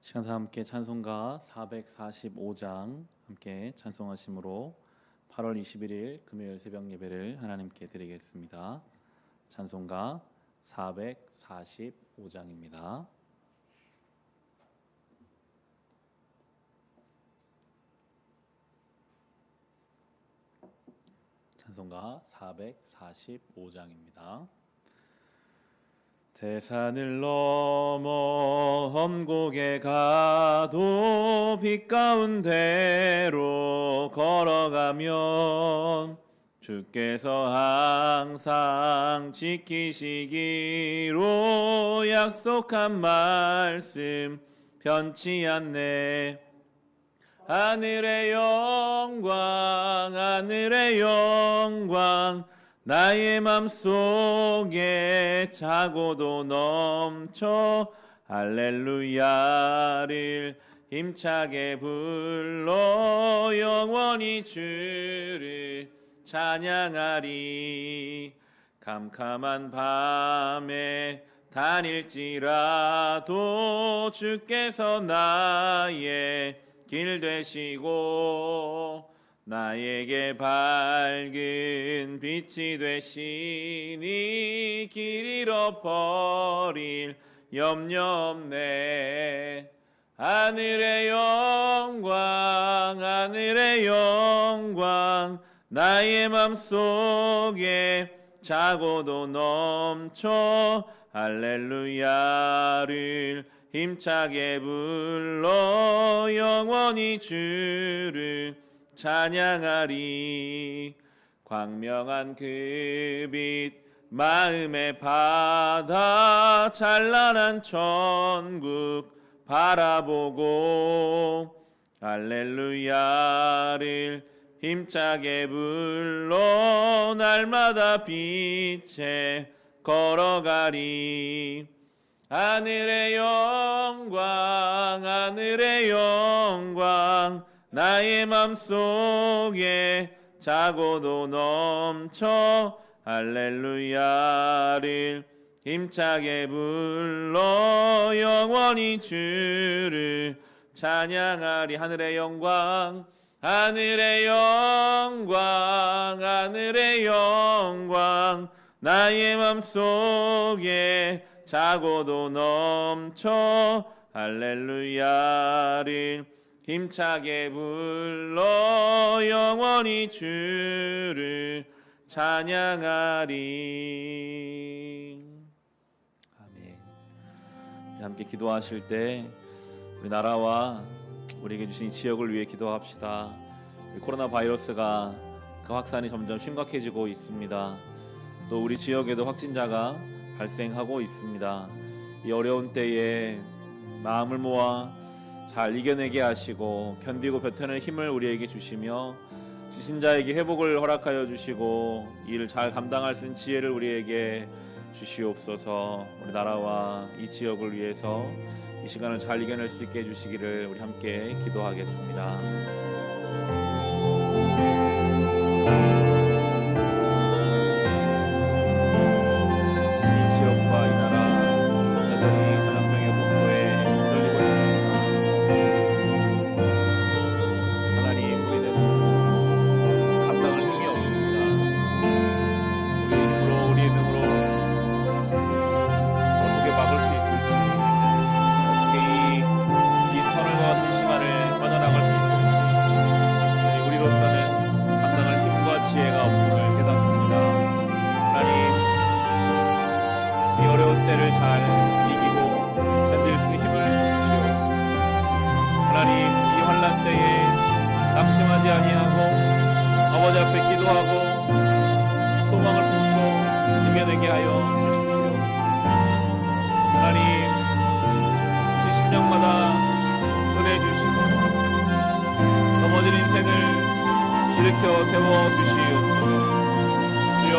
시간 다 함께 찬송가 445장 함께 찬송하심으로 8월 21일 금요일 새벽 예배를 하나님께 드리겠습니다. 찬송가 445장입니다. 찬송가 445장입니다. 대산을 넘어 험곡에 가도 빛 가운데로 걸어가면 주께서 항상 지키시기로 약속한 말씀 변치 않네. 하늘의 영광 나의 맘속에 차고도 넘쳐 할렐루야를 힘차게 불러 영원히 주를 찬양하리. 캄캄한 밤에 다닐지라도 주께서 나의 길 되시고 나에게 밝은 빛이 되시니 길 잃어버릴 염려 없네. 하늘의 영광 나의 맘속에 차고도 넘쳐 할렐루야를 힘차게 불러 영원히 주를 찬양하리. 광명한 그 빛 마음의 바다 찬란한 천국 바라보고 할렐루야를 힘차게 불러 날마다 빛에 걸어가리. 하늘의 영광 나의 맘속에 차고도 넘쳐 할렐루야를 힘차게 불러 영원히 주를 찬양하리. 하늘의 영광 나의 맘속에 차고도 넘쳐 할렐루야를 힘차게 불러 영원히 주를 찬양하리. 아멘. 우리 함께 기도하실 때 우리 나라와 우리에게 주신 지역을 위해 기도합시다. 코로나 바이러스가 그 확산이 점점 심각해지고 있습니다. 또 우리 지역에도 확진자가 발생하고 있습니다. 이 어려운 때에 마음을 모아 잘 이겨내게 하시고 견디고 버텨낼 힘을 우리에게 주시며 지친 자에게 회복을 허락하여 주시고 이를 잘 감당할 수 있는 지혜를 우리에게 주시옵소서. 우리 나라와 이 지역을 위해서 이 시간을 잘 이겨낼 수 있게 해주시기를 우리 함께 기도하겠습니다. 낙심하지 아니하고 아버지 앞에 기도하고 소망을 품고 이겨내게 하여 주십시오. 하나님, 지친 심령마다 은혜 주시고 넘어진 인생을 일으켜 세워 주시옵소서. 주여,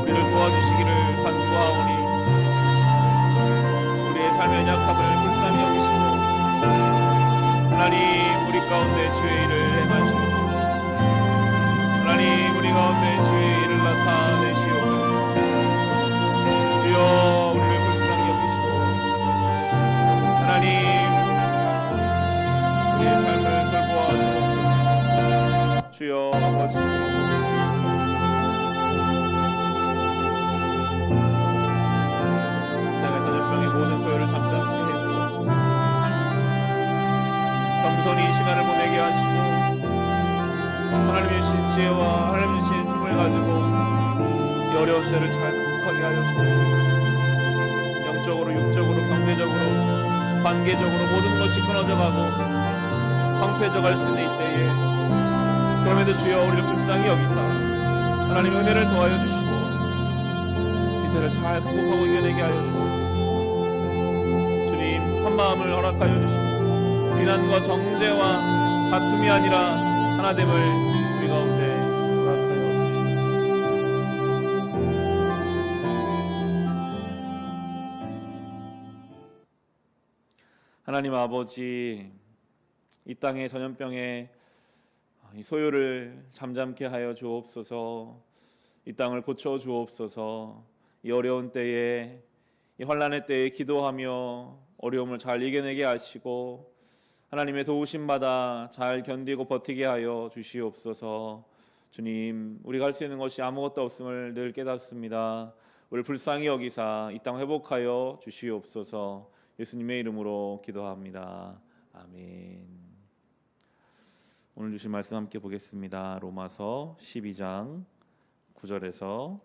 우리를 도와주시기를 간구하오니 우리의 삶의 연약함을 불쌍히 여기시고 하나님, 우리 가운데 주의 일을 행하시옵소서. 하나님, 우리 가운데 주의 일을 나타내시옵소서. 주여, 우리를 불쌍히 여기시고 하나님 하나님의 신 지혜와 하나님의 신 힘을 가지고 이 어려운 때를 잘 극복하게 하여 주옵소서. 영적으로, 육적으로, 경제적으로, 관계적으로 모든 것이 끊어져 가고 황폐해져 갈 수 있는 이때에 그럼에도 주여 우리를 불쌍히 여기사 하나님 은혜를 더하여 주시고 이 때를 잘 극복하고 이겨내게 하여 주옵소서. 주님, 한 마음을 허락하여 주시고 비난과 정죄와 다툼이 아니라 하나됨을 우리 가운데 허락하여 주시옵소서. 하나님 아버지, 이 땅의 전염병의 이 소요를 잠잠케 하여 주옵소서. 이 땅을 고쳐 주옵소서. 이 어려운 때에, 이 환난의 때에 기도하며 어려움을 잘 이겨내게 하시고 하나님의 도우심 받아 잘 견디고 버티게 하여 주시옵소서. 주님, 우리가 할 수 있는 것이 아무것도 없음을 늘 깨닫습니다. 우리를 불쌍히 여기사 이 땅 회복하여 주시옵소서. 예수님의 이름으로 기도합니다. 아멘. 오늘 주신 말씀 함께 보겠습니다. 로마서 12장 9절에서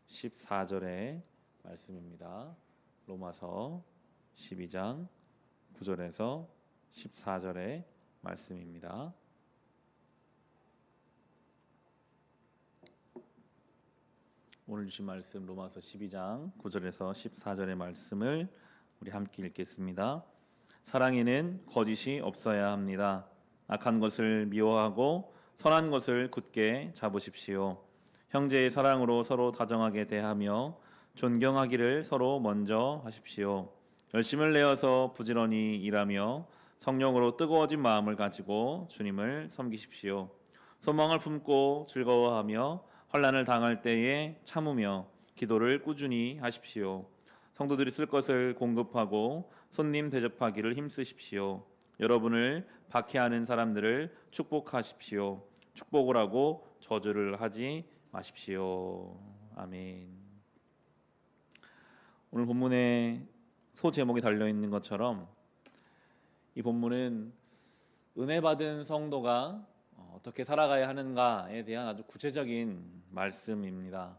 14절의 말씀입니다. 로마서 12장 9절에서 14절의 말씀입니다. 오늘 주신 말씀 로마서 12장 9절에서 14절의 말씀을 우리 함께 읽겠습니다. 사랑에는 거짓이 없어야 합니다. 악한 것을 미워하고 선한 것을 굳게 잡으십시오. 형제의 사랑으로 서로 다정하게 대하며 존경하기를 서로 먼저 하십시오. 열심을 내어서 부지런히 일하며 성령으로 뜨거워진 마음을 가지고 주님을 섬기십시오. 소망을 품고 즐거워하며 환난을 당할 때에 참으며 기도를 꾸준히 하십시오. 성도들이 쓸 것을 공급하고 손님 대접하기를 힘쓰십시오. 여러분을 박해하는 사람들을 축복하십시오. 축복을 하고 저주를 하지 마십시오. 아멘. 오늘 본문에 소 제목이 달려있는 것처럼 이 본문은 은혜 받은 성도가 어떻게 살아가야 하는가에 대한 아주 구체적인 말씀입니다.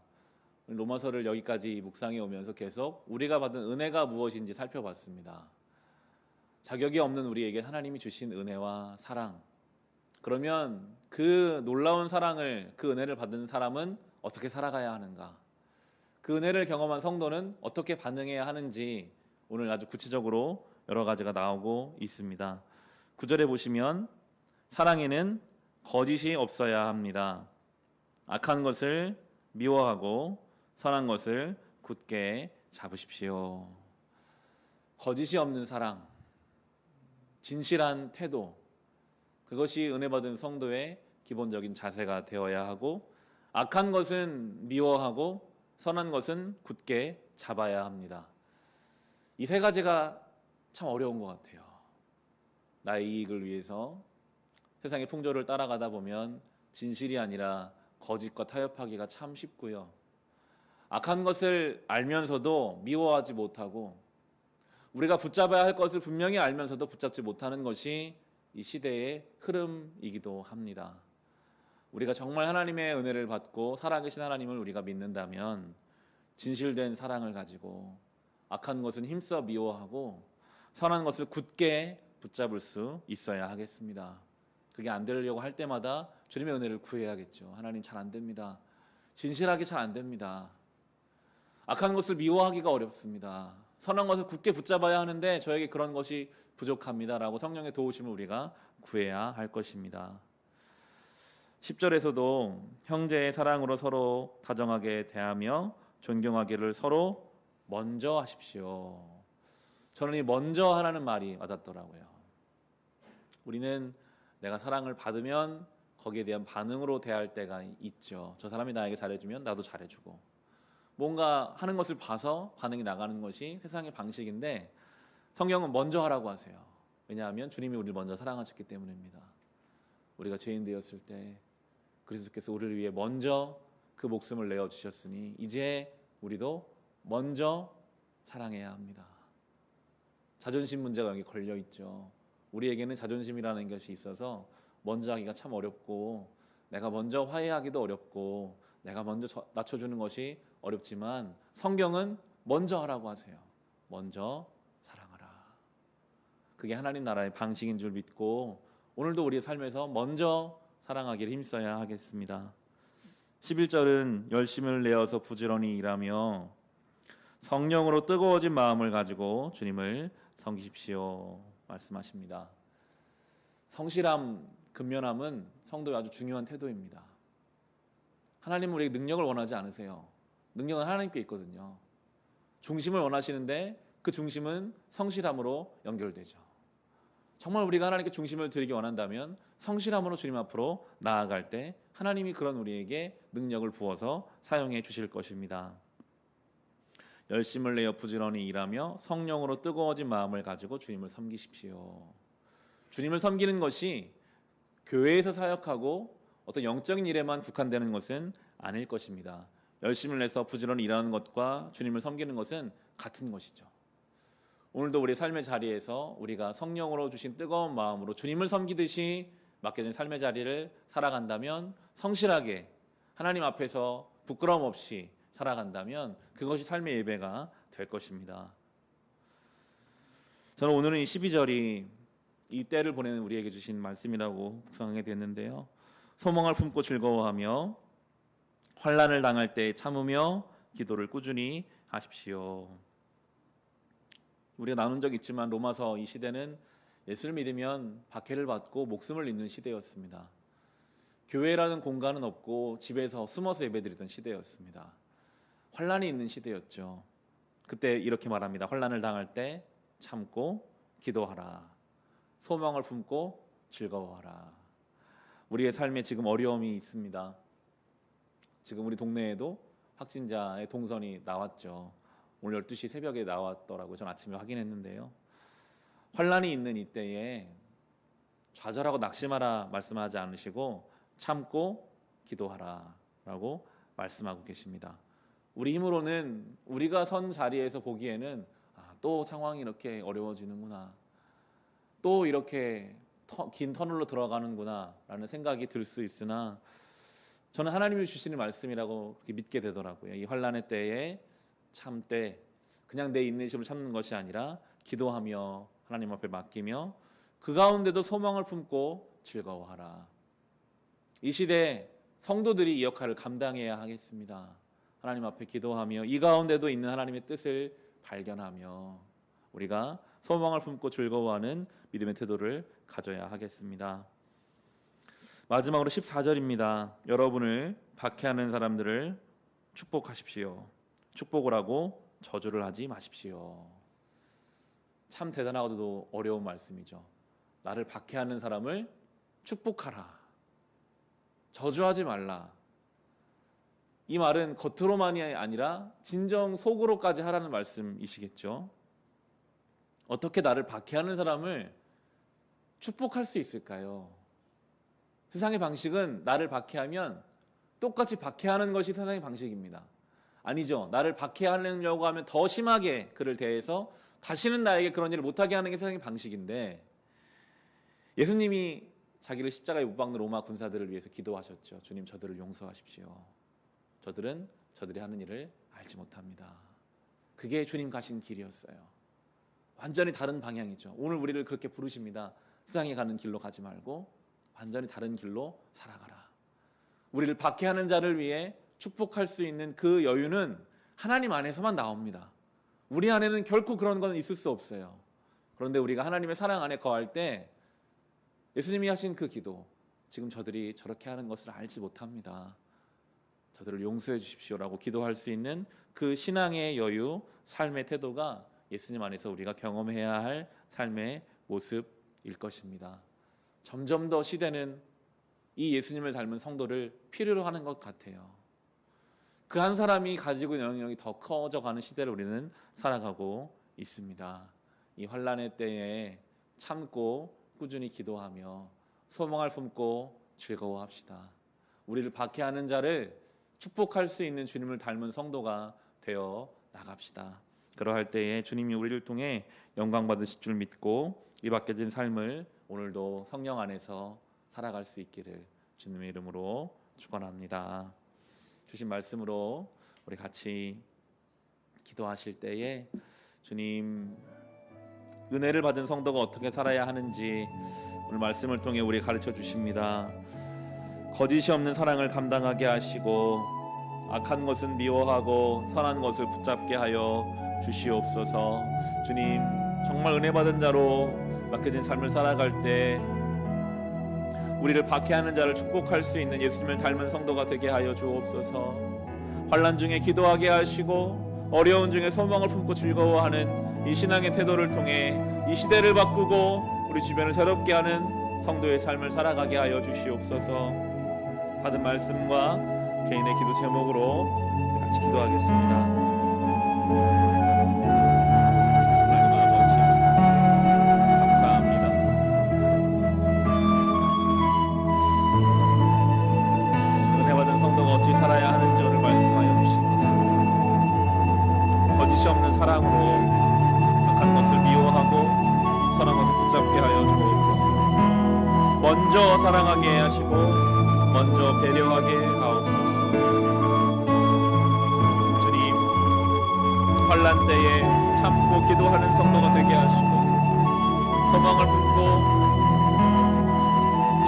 로마서를 여기까지 묵상해 오면서 계속 우리가 받은 은혜가 무엇인지 살펴봤습니다. 자격이 없는 우리에게 하나님이 주신 은혜와 사랑, 그러면 그 놀라운 사랑을, 그 은혜를 받은 사람은 어떻게 살아가야 하는가, 그 은혜를 경험한 성도는 어떻게 반응해야 하는지 오늘 아주 구체적으로 여러 가지가 나오고 있습니다. 9절에 보시면 사랑에는 거짓이 없어야 합니다. 악한 것을 미워하고 선한 것을 굳게 잡으십시오. 거짓이 없는 사랑, 진실한 태도, 그것이 은혜 받은 성도의 기본적인 자세가 되어야 하고, 악한 것은 미워하고 선한 것은 굳게 잡아야 합니다. 이 세 가지가 참 어려운 것 같아요. 나의 이익을 위해서 세상의 풍조를 따라가다 보면 진실이 아니라 거짓과 타협하기가 참 쉽고요. 악한 것을 알면서도 미워하지 못하고, 우리가 붙잡아야 할 것을 분명히 알면서도 붙잡지 못하는 것이 이 시대의 흐름이기도 합니다. 우리가 정말 하나님의 은혜를 받고 살아계신 하나님을 우리가 믿는다면 진실된 사랑을 가지고 악한 것은 힘써 미워하고 선한 것을 굳게 붙잡을 수 있어야 하겠습니다. 그게 안 되려고 할 때마다 주님의 은혜를 구해야겠죠. 하나님, 잘 안 됩니다. 진실하게 잘 안 됩니다. 악한 것을 미워하기가 어렵습니다. 선한 것을 굳게 붙잡아야 하는데 저에게 그런 것이 부족합니다라고 성령의 도우심을 우리가 구해야 할 것입니다. 10절에서도 형제의 사랑으로 서로 다정하게 대하며 존경하기를 서로 먼저 하십시오. 저는 이 먼저 하라는 말이 와닿더라고요. 우리는 내가 사랑을 받으면 거기에 대한 반응으로 대할 때가 있죠. 저 사람이 나에게 잘해주면 나도 잘해주고, 뭔가 하는 것을 봐서 반응이 나가는 것이 세상의 방식인데, 성경은 먼저 하라고 하세요. 왜냐하면 주님이 우리를 먼저 사랑하셨기 때문입니다. 우리가 죄인 되었을 때 그리스도께서 우리를 위해 먼저 그 목숨을 내어주셨으니 이제 우리도 먼저 사랑해야 합니다. 자존심 문제가 여기 걸려있죠. 우리에게는 자존심이라는 것이 있어서 먼저 하기가 참 어렵고, 내가 먼저 화해하기도 어렵고 내가 먼저 낮춰주는 것이 어렵지만 성경은 먼저 하라고 하세요. 먼저 사랑하라. 그게 하나님 나라의 방식인 줄 믿고 오늘도 우리의 삶에서 먼저 사랑하기를 힘써야 하겠습니다. 11절은 열심을 내어서 부지런히 일하며 성령으로 뜨거워진 마음을 가지고 주님을 섬기십시오 말씀하십니다. 성실함, 근면함은 성도의 아주 중요한 태도입니다. 하나님은 우리에게 능력을 원하지 않으세요. 능력은 하나님께 있거든요. 중심을 원하시는데 그 중심은 성실함으로 연결되죠. 정말 우리가 하나님께 중심을 드리기 원한다면 성실함으로 주님 앞으로 나아갈 때 하나님이 그런 우리에게 능력을 부어서 사용해 주실 것입니다. 열심을 내어 부지런히 일하며 성령으로 뜨거워진 마음을 가지고 주님을 섬기십시오. 주님을 섬기는 것이 교회에서 사역하고 어떤 영적인 일에만 국한되는 것은 아닐 것입니다. 열심을 내서 부지런히 일하는 것과 주님을 섬기는 것은 같은 것이죠. 오늘도 우리의 삶의 자리에서 우리가 성령으로 주신 뜨거운 마음으로 주님을 섬기듯이 맡겨진 삶의 자리를 살아간다면, 성실하게 하나님 앞에서 부끄러움 없이 살아간다면 그것이 삶의 예배가 될 것입니다. 저는 오늘은 이 12절이 이 때를 보내는 우리에게 주신 말씀이라고 묵상하게 됐는데요. 소망을 품고 즐거워하며 환난을 당할 때 참으며 기도를 꾸준히 하십시오. 우리가 나눈 적 있지만 로마서 이 시대는 예수를 믿으면 박해를 받고 목숨을 잃는 시대였습니다. 교회라는 공간은 없고 집에서 숨어서 예배드리던 시대였습니다. 환난이 있는 시대였죠. 그때 이렇게 말합니다. 환난을 당할 때 참고 기도하라. 소망을 품고 즐거워하라. 우리의 삶에 지금 어려움이 있습니다. 지금 우리 동네에도 확진자의 동선이 나왔죠. 오늘 12시 새벽에 나왔더라고요. 전 아침에 확인했는데요. 환난이 있는 이때에 좌절하고 낙심하라 말씀하지 않으시고 참고 기도하라 라고 말씀하고 계십니다. 우리 힘으로는 우리가 선 자리에서 보기에는 또 상황이 이렇게 어려워지는구나, 또 이렇게 긴 터널로 들어가는구나 라는 생각이 들 수 있으나 저는 하나님이 주시는 말씀이라고 믿게 되더라고요. 이 환난의 때에 참되 그냥 내 인내심을 참는 것이 아니라 기도하며 하나님 앞에 맡기며 그 가운데도 소망을 품고 즐거워하라. 이 시대에 성도들이 이 역할을 감당해야 하겠습니다. 하나님 앞에 기도하며 이 가운데도 있는 하나님의 뜻을 발견하며 우리가 소망을 품고 즐거워하는 믿음의 태도를 가져야 하겠습니다. 마지막으로 14절입니다. 여러분을 박해하는 사람들을 축복하십시오. 축복을 하고 저주를 하지 마십시오. 참 대단하고도 어려운 말씀이죠. 나를 박해하는 사람을 축복하라. 저주하지 말라. 이 말은 겉으로만이 아니라 진정 속으로까지 하라는 말씀이시겠죠. 어떻게 나를 박해하는 사람을 축복할 수 있을까요? 세상의 방식은 나를 박해하면 똑같이 박해하는 것이 세상의 방식입니다. 아니죠. 나를 박해하려고 하면 더 심하게 그를 대해서 다시는 나에게 그런 일을 못하게 하는 게 세상의 방식인데, 예수님이 자기를 십자가에 못 박는 로마 군사들을 위해서 기도하셨죠. 주님, 저들을 용서하십시오. 저들은 저들이 하는 일을 알지 못합니다. 그게 주님 가신 길이었어요. 완전히 다른 방향이죠. 오늘 우리를 그렇게 부르십니다. 세상에 가는 길로 가지 말고 완전히 다른 길로 살아가라. 우리를 박해하는 자를 위해 축복할 수 있는 그 여유는 하나님 안에서만 나옵니다. 우리 안에는 결코 그런 건 있을 수 없어요. 그런데 우리가 하나님의 사랑 안에 거할 때 예수님이 하신 그 기도, 지금 저들이 저렇게 하는 것을 알지 못합니다. 저들을 용서해 주십시오라고 기도할 수 있는 그 신앙의 여유, 삶의 태도가 예수님 안에서 우리가 경험해야 할 삶의 모습일 것입니다. 점점 더 시대는 이 예수님을 닮은 성도를 필요로 하는 것 같아요. 그 한 사람이 가지고 있는 영향력이 더 커져가는 시대를 우리는 살아가고 있습니다. 이 환난의 때에 참고 꾸준히 기도하며 소망을 품고 즐거워합시다. 우리를 박해하는 자를 축복할 수 있는 주님을 닮은 성도가 되어 나갑시다. 그러할 때에 주님이 우리를 통해 영광 받으실 줄 믿고 이 맡겨진 삶을 오늘도 성령 안에서 살아갈 수 있기를 주님의 이름으로 축원합니다. 주신 말씀으로 우리 같이 기도하실 때에 주님 은혜를 받은 성도가 어떻게 살아야 하는지 오늘 말씀을 통해 우리 가르쳐 주십니다. 거짓이 없는 사랑을 감당하게 하시고 악한 것은 미워하고 선한 것을 붙잡게 하여 주시옵소서. 주님 정말 은혜 받은 자로 맡겨진 삶을 살아갈 때 우리를 박해하는 자를 축복할 수 있는 예수님을 닮은 성도가 되게 하여 주옵소서. 환난 중에 기도하게 하시고 어려운 중에 소망을 품고 즐거워하는 이 신앙의 태도를 통해 이 시대를 바꾸고 우리 주변을 새롭게 하는 성도의 삶을 살아가게 하여 주시옵소서. 받은 말씀과 개인의 기도 제목으로 같이 기도하겠습니다. 살아야 하는지 오늘 말씀하여 주십니다. 거짓이 없는 사랑으로 악한 것을 미워하고 선한 것을 붙잡게 하여 주옵소서. 먼저 사랑하게 하시고 먼저 배려하게 하옵소서. 주님 환난 때에 참고 기도하는 성도가 되게 하시고 소망을 품고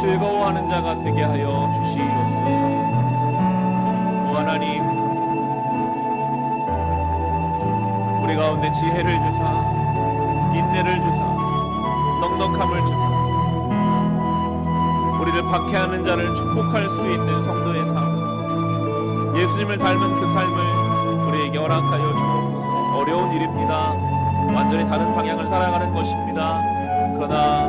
즐거워하는 자가 되게 하여 주시옵소서. 하나님 우리 가운데 지혜를 주사 인내를 주사 넉넉함을 주사 우리를 박해하는 자를 축복할 수 있는 성도의 삶 예수님을 닮은 그 삶을 우리에게 허락하여 주옵소서. 어려운 일입니다. 완전히 다른 방향을 살아가는 것입니다. 그러나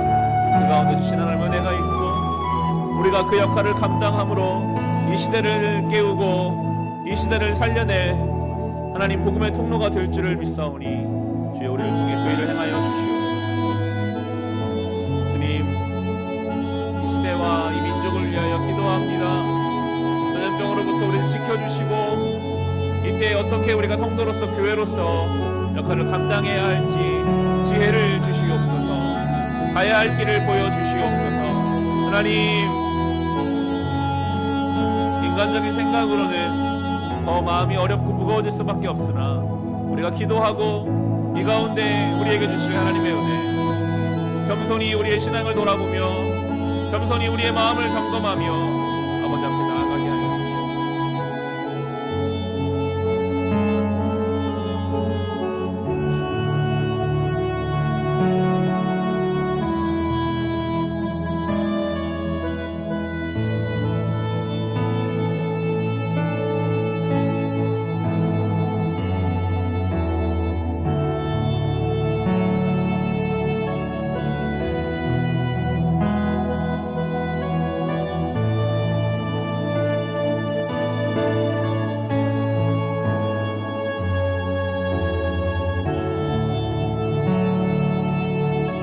그 가운데 주신 하나님 은혜가 있고 우리가 그 역할을 감당함으로 이 시대를 깨우고 이 시대를 살려낼 하나님 복음의 통로가 될 줄을 믿사오니 주여 우리를 통해 그 일을 행하여 주시옵소서. 주님 이 시대와 이 민족을 위하여 기도합니다. 전염병으로부터 우리를 지켜주시고 이때 어떻게 우리가 성도로서 교회로서 역할을 감당해야 할지 지혜를 주시옵소서. 가야 할 길을 보여주시옵소서. 하나님 인간적인 생각으로는 더 마음이 어렵고 무거워질 수밖에 없으나 우리가 기도하고 이 가운데 우리에게 주실 하나님의 은혜 겸손히 우리의 신앙을 돌아보며 겸손히 우리의 마음을 점검하며